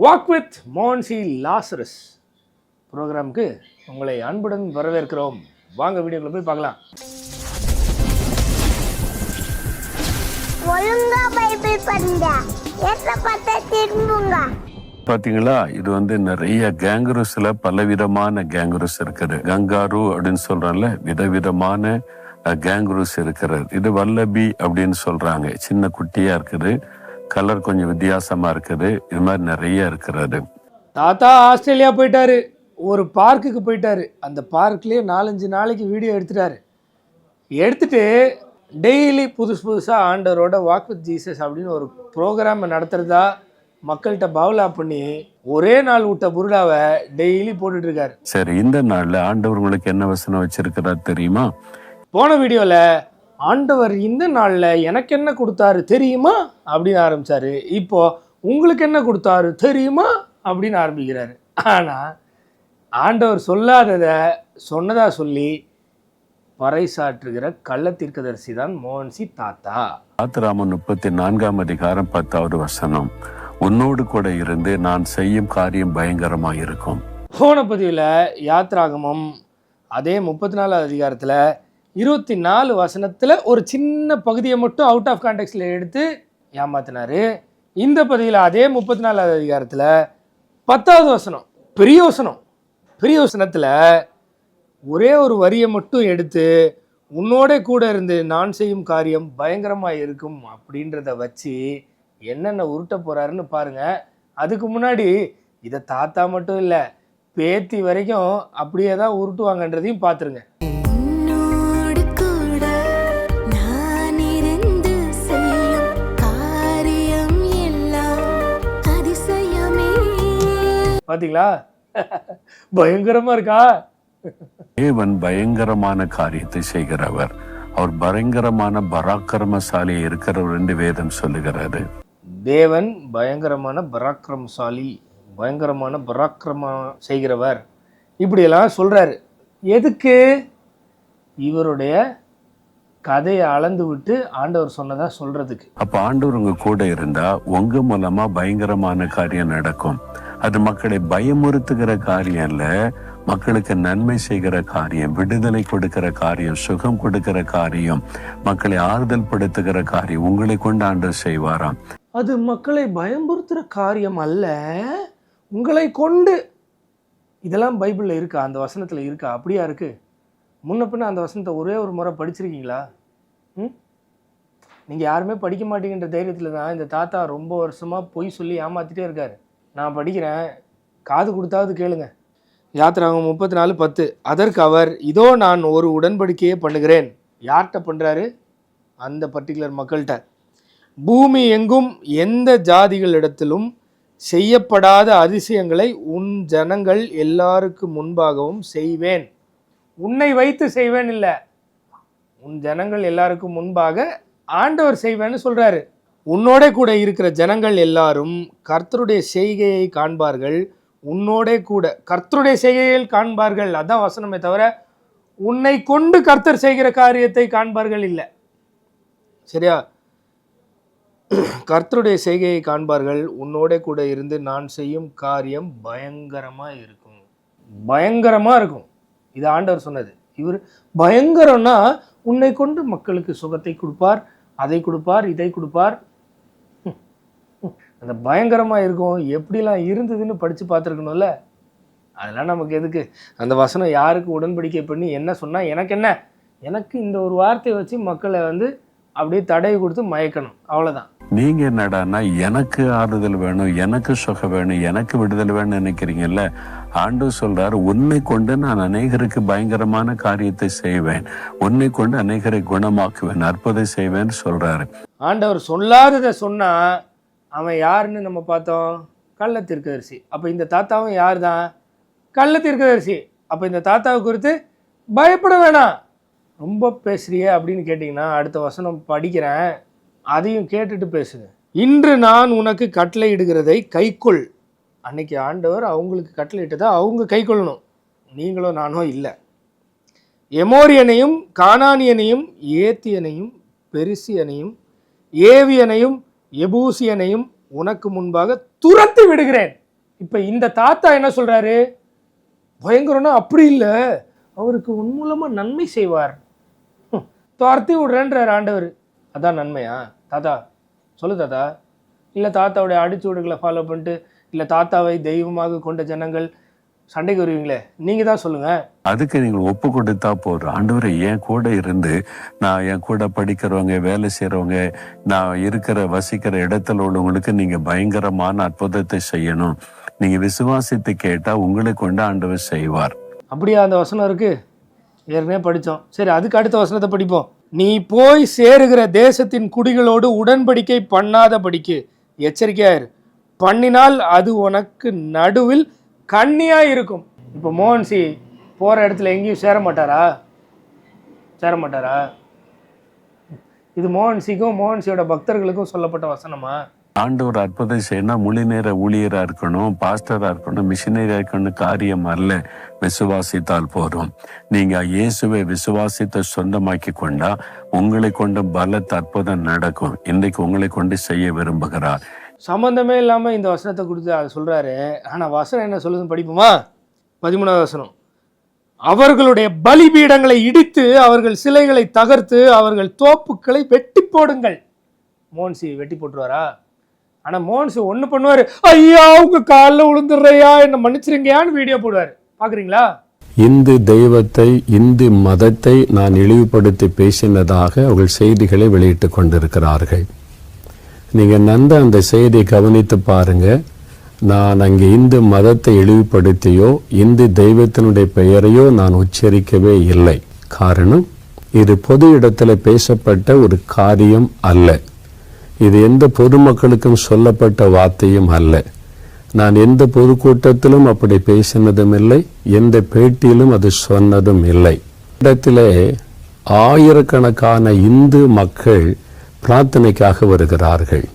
Walk with Monsy Lazarus ப்ரோக்ராமுக்கு உங்களை அன்புடன் வரவேற்கிறோம். வாங்க வீடியோக்குள்ள போய் பார்க்கலாம். பாத்தீங்களா, இது நிறைய கேங்குருஸ்ல பலவிதமான கேங்குருஸ் இருக்குது. கங்காரு அப்படின்னு சொல்றோம்ல, விதவிதமான கேங்குருஸ் இருக்கிறது. இது வல்லபி அப்படின்னு சொல்றாங்க. சின்ன குட்டியா இருக்குது, கலர் கொஞ்சம் வித்தியாசமா இருக்குது. இது மாதிரி நிறைய இருக்கிறது. தாத்தா ஆஸ்திரேலியா போயிட்டாரு, ஒரு பார்க்குக்கு போயிட்டாரு. அந்த பார்க்லேயே 4-5 நாளைக்கு வீடியோ எடுத்துட்டு டெய்லி புதுசாக ஆண்டவரோட வாக் வித் ஜீசஸ் அப்படின்னு ஒரு ப்ரோக்ராம் நடத்துறதா மக்கள்கிட்ட பவுலா பண்ணி ஒரே நாள் விட்ட புருடாவை டெய்லி போட்டுட்டு இருக்காரு. சரி, இந்த நாள்ல ஆண்டவர் உங்களுக்கு என்ன வசனம் வச்சிருக்கிறார் தெரியுமா? போன வீடியோவில் ஆண்டவர் இந்த நாளில் எனக்கு என்ன கொடுத்தாரு தெரியுமா அப்படின்னு ஆரம்பித்தார். இப்போது உங்களுக்கு என்ன கொடுத்தாரு தெரியுமா அப்படின்னு ஆரம்பிக்கிறாரு. ஆனால் ஆண்டவர் சொல்லாததை சொன்னதாக சொல்லி பறைசாற்றுகிற கள்ளத்தீர்க்கதரிசி தான் மோன்சி தாத்தா. ஆத்திராமம் 34 வசனம், உன்னோடு கூட இருந்து நான் செய்யும் காரியம் பயங்கரமாக இருக்கும். போன பதிவில் யாத்ராகமம் அதே 34 அதிகாரத்தில் 24 வசனத்தில் ஒரு சின்ன பகுதியை மட்டும் அவுட் ஆஃப் கான்டெக்ட்ல எடுத்து ஏமாத்தினாரு. இந்த பதிவில் அதே 34 அதிகாரத்தில் 10வது வசனம், பெரிய வசனத்தில் ஒரே ஒரு வரியை மட்டும் எடுத்து உன்னோட கூட இருந்து நான் செய்யும் காரியம் பயங்கரமாக இருக்கும் அப்படின்றத வச்சு என்னென்ன உருட்ட போகிறாருன்னு பாருங்கள். அதுக்கு முன்னாடி இதை தாத்தா மட்டும் இல்லை, பேத்தி வரைக்கும் அப்படியே தான் உருட்டுவாங்கன்றதையும் பார்த்துருங்க. பார்த்தீங்களா, பயங்கரமா இருக்கா? தேவன் பயங்கரமான காரியத்தை செய்கிறவர். அவர் பயங்கரமான பராக்கிரமசாலி இருக்கிறவர் என்று வேதம் சொல்லுகிறது. தேவன் பயங்கரமான பராக்கிரமசாலி, பயங்கரமான பராக்கிரம செய்கிறவர் இப்படியெல்லாம் சொல்றாரு. எதுக்கு? இவருடைய கதையை அளந்து விட்டு ஆண்டவர் சொன்னதா சொல்றதுக்கு. அப்ப ஆண்டவர் உங்க கூட இருந்தா உங்க மூலமா பயங்கரமான காரியம் நடக்கும். அது மக்களை பயமுறுத்துகிற காரியம் இல்ல, மக்களுக்கு நன்மை செய்கிற காரியம், விடுதலை கொடுக்கிற காரியம், சுகம் கொடுக்கிற காரியம், மக்களை ஆறுதல் படுத்துகிற காரியம் உங்களை கொண்டு ஆண்டவர் செய்வாராம். அது மக்களை பயமுறுத்துற காரியம் அல்ல, உங்களை கொண்டு. இதெல்லாம் பைபிளில் இருக்கா? அந்த வசனத்தில் இருக்கா? அப்படியா இருக்கு? முன்ன பின்ன அந்த வசனத்தை ஒரே ஒரு முறை படிச்சிருக்கீங்களா? நீங்கள் யாருமே படிக்க மாட்டீங்கன்ற தைரியத்தில் தான் இந்த தாத்தா ரொம்ப வருஷமாக பொய் சொல்லி ஏமாற்றிட்டே இருக்கார். நான் படிக்கிறேன், காது கொடுத்தாவது கேளுங்க. யாத்திராகமம் 34:10. அதற்கு அவர், இதோ நான் ஒரு உடன்படிக்கையே பண்ணுகிறேன். யார்கிட்ட பண்ணுறாரு? அந்த பர்டிகுலர் மக்கள்கிட்ட. பூமி எங்கும் எந்த ஜாதிகளிடத்திலும் செய்யப்படாத அதிசயங்களை உன் ஜனங்கள் எல்லாருக்கு முன்பாகவும் செய்வேன். உன்னை வைத்து செய்வேன் இல்லை, உன் ஜனங்கள் எல்லாருக்கும் முன்பாக ஆண்டவர் செய்வேன்னு சொல்கிறாரு. உன்னோட கூட இருக்கிற ஜனங்கள் எல்லாரும் கர்த்தருடைய செய்கையை காண்பார்கள். உன்னோட கூட கர்த்தருடைய செய்கையில் காண்பார்கள், அதான் வசனமே தவிர உன்னை கொண்டு கர்த்தர் செய்கிற காரியத்தை காண்பார்கள் இல்லை. சரியா? கர்த்தருடைய செய்கையை காண்பார்கள். உன்னோட கூட இருந்து நான் செய்யும் காரியம் பயங்கரமாக இருக்கும். பயங்கரமாக இருக்கும். இது ஆண்டவர் சொன்னது. இவர் பயங்கரம்னா உன்னை கொண்டு மக்களுக்கு சுகத்தை கொடுப்பார், அதை கொடுப்பார், இதை கொடுப்பார். அந்த பயங்கரமாக இருக்கும். எப்படிலாம் இருந்ததுன்னு படித்து பார்த்துருக்கணும்ல. அதெல்லாம் நமக்கு எதுக்கு? அந்த வசனம் யாருக்கு உடன்படிக்கை பண்ணி என்ன சொன்னால் எனக்கு என்ன? எனக்கு இந்த ஒரு வார்த்தையை வச்சு மக்களை அப்படியே தடவி கொடுத்து மயக்கணும், அவ்வளோதான். நீங்கள் என்னடான்னா எனக்கு ஆறுதல் வேணும், எனக்கு சுகம் வேணும், எனக்கு விடுதலை வேணும்னு நினைக்கிறீங்கல்ல. ஆண்டவர் சொல்றாரு, உன்னை கொண்டு நான் அநேகருக்கு பயங்கரமான காரியத்தை செய்வேன், உன்னை கொண்டு அநேகரை குணமாக்குவேன், அற்புதம் செய்வேன்னு சொல்றாரு. ஆண்டவர் சொல்லாததை சொன்னா அவன் யாருன்னு நம்ம பார்த்தோம்? கள்ளத்தீர்க்கதரிசி. அப்போ இந்த தாத்தாவும் யார் தான்? கள்ளத்தீர்க்கதரிசி. அப்போ இந்த தாத்தாவை குறித்து பயப்பட வேணாம். ரொம்ப பேசுறியே அப்படின்னு கேட்டிங்கன்னா அடுத்த வசனம் படிக்கிறேன், அதையும் கேட்டுட்டு பேசுங்க. இன்று நான் உனக்கு கட்டளை இடுகிறதை கைக்கொள். அன்னைக்கு ஆண்டவர் அவங்களுக்கு கட்டளை இட்டதை அவங்க கை கொள்ளணும், நீங்களோ நானோ இல்லை. எமோரியனையும் கானானியனையும் ஏத்தியனையும் பெரிசியனையும் ஏவியனையும் எபூசியனையும் உனக்கு முன்பாக துரத்தி விடுகிறேன். இப்போ இந்த தாத்தா என்ன சொல்றாரு? பயங்கரம்னா அப்படி இல்லை, அவருக்கு உன் மூலமா நன்மை செய்வார், துரத்தி விடுறேன்றார் ஆண்டவர். அதான் நன்மையா தாத்தா? சொல்லு தாத்தா. இல்லை தாத்தாவுடைய அடிச்சுவடுகளை ஃபாலோ பண்ணிட்டு, இல்லை தாத்தாவை தெய்வமாக கொண்ட ஜனங்கள் சண்டைக்கு வருவீங்களே, நீங்கள் தான் சொல்லுங்கள். அதுக்கு நீங்கள் ஒப்பு கொடுத்தா போதும். ஆண்டவரை என் கூட இருந்து, நான் என் கூட படிக்கிறவங்க, வேலை செய்கிறவங்க, நான் இருக்கிற வசிக்கிற இடத்துல உள்ளவங்களுக்கு நீங்கள் பயங்கரமான அற்புதத்தை செய்யணும். நீங்கள் விசுவாசித்து கேட்டால் உங்களை கொண்டு ஆண்டவர் செய்வார். அப்படியா அந்த வசனம் இருக்குது? ஏற்கனவே படித்தோம். சரி, அதுக்கு அடுத்த வசனத்தை படிப்போம். நீ போய் சேருகிற தேசத்தின் குடிகளோடு உடன்படிக்கை பண்ணாதபடிக்கு எச்சரிக்கையாயிரு, பண்ணினால் அது உனக்கு நடுவில் கண்ணியாக இருக்கும். இப்போ மோகன்சி போகிற இடத்துல எங்கேயும் சேர மாட்டாரா? இது மோகன்சிக்கும் மோகன்சியோட பக்தர்களுக்கும் சொல்லப்பட்ட வசனமா? ஆண்டவர் அற்புதம் செய்யணும், முழு நேர ஊழியராக இருக்கணும், பாஸ்டராக இருக்கணும், மிஷினரியாக இருக்கணும் காரியம் அல்ல. விசுவாசித்தால் போதும். நீங்கள் இயேசுவை விசுவாசித்த சொந்தமாக்கி கொண்டா உங்களை கொண்டு பலத்த அற்புதம் நடக்கும். இன்றைக்கு உங்களை கொண்டு செய்ய விரும்புகிறார். சம்பந்தமே இல்லாமல் இந்த வசனத்தை கொடுத்து அதை சொல்கிறாரு. ஆனால் வசனம் என்ன சொல்லுதுன்னு படிப்போமா? 13வது வசனம். அவர்களுடைய பலிபீடங்களை இடித்து, அவர்கள் சிலைகளை தகர்த்து, அவர்கள் தோப்புக்களை வெட்டி போடுங்கள். மோகன்சி வெட்டி போட்டுருவாரா? ஆனால் மோகன்சி ஒன்று பண்ணுவார், ஐயா உங்க காலில் விழுந்துடுறையா, என்னை மன்னிச்சிருங்கயான்னு வீடியோ போடுவார். பார்க்குறீங்களா? இந்து தெய்வத்தை, இந்து மதத்தை நான் இழிவுபடுத்தி பேசினதாக அவர்கள் செய்திகளை வெளியிட்டு கொண்டிருக்கிறார்கள். நீங்கள் நந்த அந்த செய்தியை கவனித்து பாருங்க. நான் அங்கே இந்து மதத்தை இழிவுபடுத்தியோ இந்து தெய்வத்தினுடைய பெயரையோ நான் உச்சரிக்கவே இல்லை. காரணம், இது பொது இடத்துல பேசப்பட்ட ஒரு காரியம் அல்ல. இது எந்த பொதுமக்களுக்கும் சொல்லப்பட்ட வார்த்தையும் அல்ல. நான் எந்த பொதுக்கூட்டத்திலும் அப்படி பேசினதும் இல்லை, எந்த பேட்டியிலும் அது சொன்னதும் இல்லை. இடத்திலே ஆயிரக்கணக்கான இந்து மக்கள் பிரார்த்தனைக்காக வருகிறார்கள்,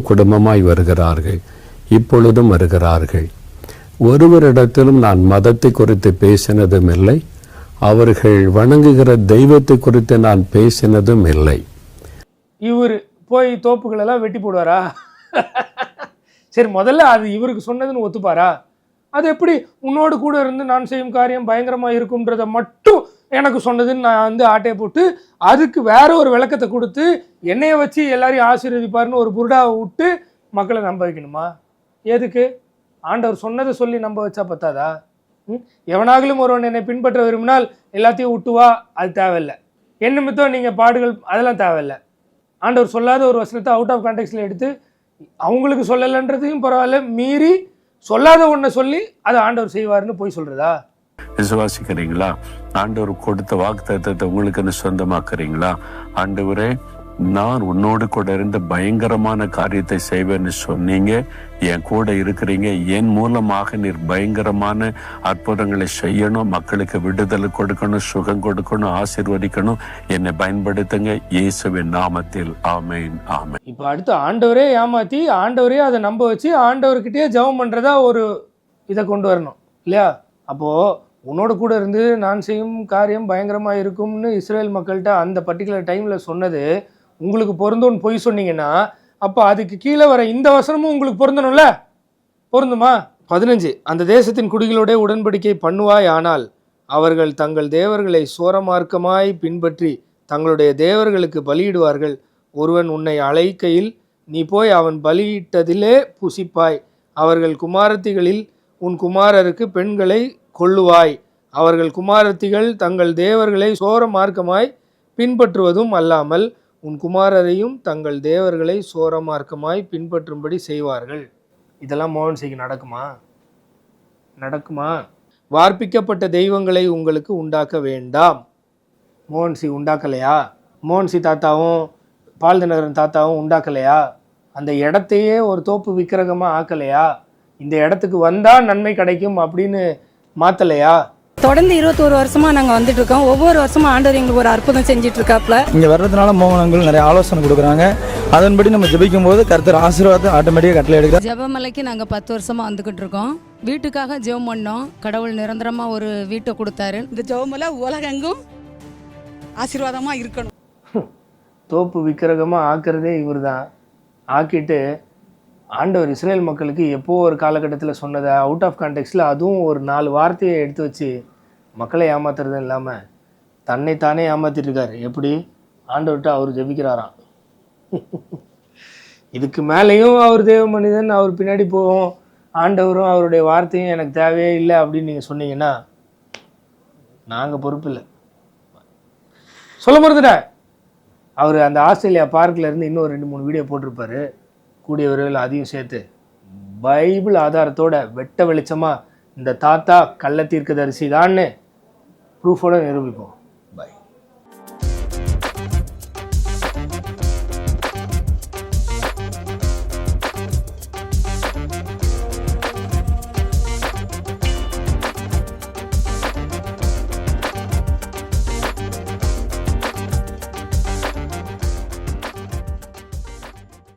குடும்பமாய் வருகிறார்கள், இப்பொழுதும் வருகிறார்கள். ஒருவரிடத்திலும் நான் மதத்தை குறித்து பேசினதும் இல்லை, அவர்கள் வணங்குகிற தெய்வத்தை குறித்து நான் பேசினதும் இல்லை. இவர் போய் தோப்புகளெல்லாம் வெட்டி போடுவாரா? சரி, முதல்ல அது இவருக்கு சொன்னதுன்னு ஒத்துப்பாரா? அது எப்படி உன்னோடு கூட இருந்து நான் செய்யும் காரியம் பயங்கரமாக இருக்கும்ன்றதை மட்டும் எனக்கு சொன்னதுன்னு நான் ஆட்டையை போட்டு அதுக்கு வேற ஒரு விளக்கத்தை கொடுத்து என்னைய வச்சு எல்லாரையும் ஆசீர்வதிப்பாருன்னு ஒரு புருடாவை விட்டு மக்களை நம்ப வைக்கணுமா? எதுக்கு? ஆண்டவர் சொன்னதை சொல்லி நம்ப வச்சா பத்தாதா? எவனாகலும் ஒருவன் என்னை பின்பற்ற விரும்பினால் எல்லாத்தையும் விட்டுவா, அது தேவையில்லை. என் நிமித்தம் நீங்கள் பாடுகள், அதெல்லாம் தேவையில்லை. ஆண்டவர் சொல்லாத ஒரு வசனத்தை அவுட் ஆஃப் கான்டெக்ட்ல எடுத்து அவங்களுக்கு சொல்லலைன்றதையும் பரவாயில்ல, மீறி சொல்லாத ஒன்றை சொல்லி அதை ஆண்டவர் செய்வார்னு போய் சொல்றதா? விசுவாசிக்கிறீங்களா? ஆண்டவர் கொடுத்த வாக்குத்தத்தத்தை உங்களுக்கு சொந்தமாக்குறீங்களா? ஆண்டவரே, நான் உன்னோடு கூட இருந்து பயங்கரமான காரியத்தை செய்வேன்னு சொன்னீங்க, என் கூட இருக்கிறீங்க, என் மூலமாக நீர் பயங்கரமான அற்புதங்களை செய்யணும், மக்களுக்கு விடுதலை கொடுக்கணும், சுகம் கொடுக்கணும், ஆசீர்வதிக்கணும், என்னை பயன்படுத்துங்க இயேசுவின் நாமத்தில். ஆமேன், ஆமேன். இப்போ அடுத்து ஆண்டவரே ஏமாத்தி ஆண்டவரே அதை நம்ப வச்சு ஆண்டவர்கிட்டயே ஜெபம் பண்றதா ஒரு இதை கொண்டு வரணும் இல்லையா? அப்போ உன்னோட கூட இருந்து நான் செய்யும் காரியம் பயங்கரமா இருக்கும்னு இஸ்ரேல் மக்கள்கிட்ட அந்த பர்டிகுலர் டைம்ல சொன்னது உங்களுக்கு பொருந்தும்னு பொய் சொன்னீங்கன்னா, அப்போ அதுக்கு கீழே வர இந்த வசனமும் உங்களுக்கு பொருந்தணும்ல? பொருந்துமா? 15. அந்த தேசத்தின் குடிகளோட உடன்படிக்கை பண்ணுவாய், ஆனால் அவர்கள் தங்கள் தேவர்களை சோரமார்க்கமாய் பின்பற்றி தங்களுடைய தேவர்களுக்கு பலியிடுவார்கள். ஒருவன் உன்னை அழைக்கையில் நீ போய் அவன் பலியிட்டதிலே புசிப்பாய். அவர்கள் குமாரத்திகளில் உன் குமாரருக்கு பெண்களை கொள்ளுவாய். அவர்கள் குமாரத்திகள் தங்கள் தேவர்களை சோரமார்க்கமாய் பின்பற்றுவதும் அல்லாமல் உன் குமாரரையும் தங்கள் தேவர்களை சோரமார்க்கமாய் பின்பற்றும்படி செய்வார்கள். இதெல்லாம் மோகன்சிக்கு நடக்குமா? வார்ப்பிக்கப்பட்ட தெய்வங்களை உங்களுக்கு உண்டாக்க வேண்டாம். மோகன்சி உண்டாக்கலையா? மோகன்சி தாத்தாவும் பால் தினகரன் தாத்தாவும் உண்டாக்கலையா? அந்த இடத்தையே ஒரு தோப்பு விக்கிரகமாக ஆக்கலையா? இந்த இடத்துக்கு வந்தால் நன்மை கிடைக்கும் அப்படின்னு மாற்றலையா? தொடர்ந்து 21 வருஷமா நாங்கள் வந்துட்டு இருக்கோம். ஒவ்வொரு வருஷமும் ஆண்டவர் எங்களுக்கு ஒரு அற்புதம் செஞ்சுட்டு இருக்காப்ல. இங்கே வர்றதுனால மோகனங்கள் நிறைய ஆலோசனை கொடுக்குறாங்க. அதன்படி நம்ம ஜெபிக்கும் போது கர்த்தர் ஆசீர்வாதம் ஆட்டோமேட்டிக்காக கட்டளை எடுக்கிறார். ஜெபமலைக்கு நாங்கள் 10 வருஷமா வந்துகிட்டு இருக்கோம். வீட்டுக்காக ஜெபம் பண்ணோம். கடவுள் நிரந்தரமாக ஒரு வீட்டை கொடுத்தாரு. இந்த ஜெபமலை உலகெங்கும் ஆசீர்வாதமாக இருக்கணும். தோப்பு விக்கிரகமாக ஆக்கிறதே இவர் தான். ஆக்கிட்டு ஆண்டவர் இஸ்ரேல் மக்களுக்கு எப்போ ஒரு காலகட்டத்தில் சொன்னதை அவுட் ஆஃப் கான்டெக்ஸ்டில் அதுவும் ஒரு 4 வார்த்தையை எடுத்து வச்சு மக்களை ஏமாத்துறதும் இல்லாமல் தன்னைத்தானே ஏமாத்திட்டு இருக்காரு. எப்படி? ஆண்டவர்கிட்ட அவர் ஜெபிக்கிறாராம். இதுக்கு மேலேயும் அவர் தேவ மனிதன், அவர் பின்னாடி போவோம், ஆண்டவரும் அவருடைய வார்த்தையும் எனக்கு தேவையே இல்லை அப்படின்னு நீங்கள் சொன்னீங்கன்னா நாங்கள் பொறுப்பு இல்லை. சொல்ல மறந்துட்டேன், அவர் அந்த ஆஸ்திரேலியா பார்க்கில் இருந்து இன்னும் 2-3 வீடியோ போட்டிருப்பாரு. கூடிய விரைவில் அதையும் சேர்த்து பைபிள் ஆதாரத்தோட வெட்ட வெளிச்சமாக இந்த தாத்தா கள்ள தீர்க்கதரிசி தான்னு ப்ரூஃபோட நிரூபிப்போம்.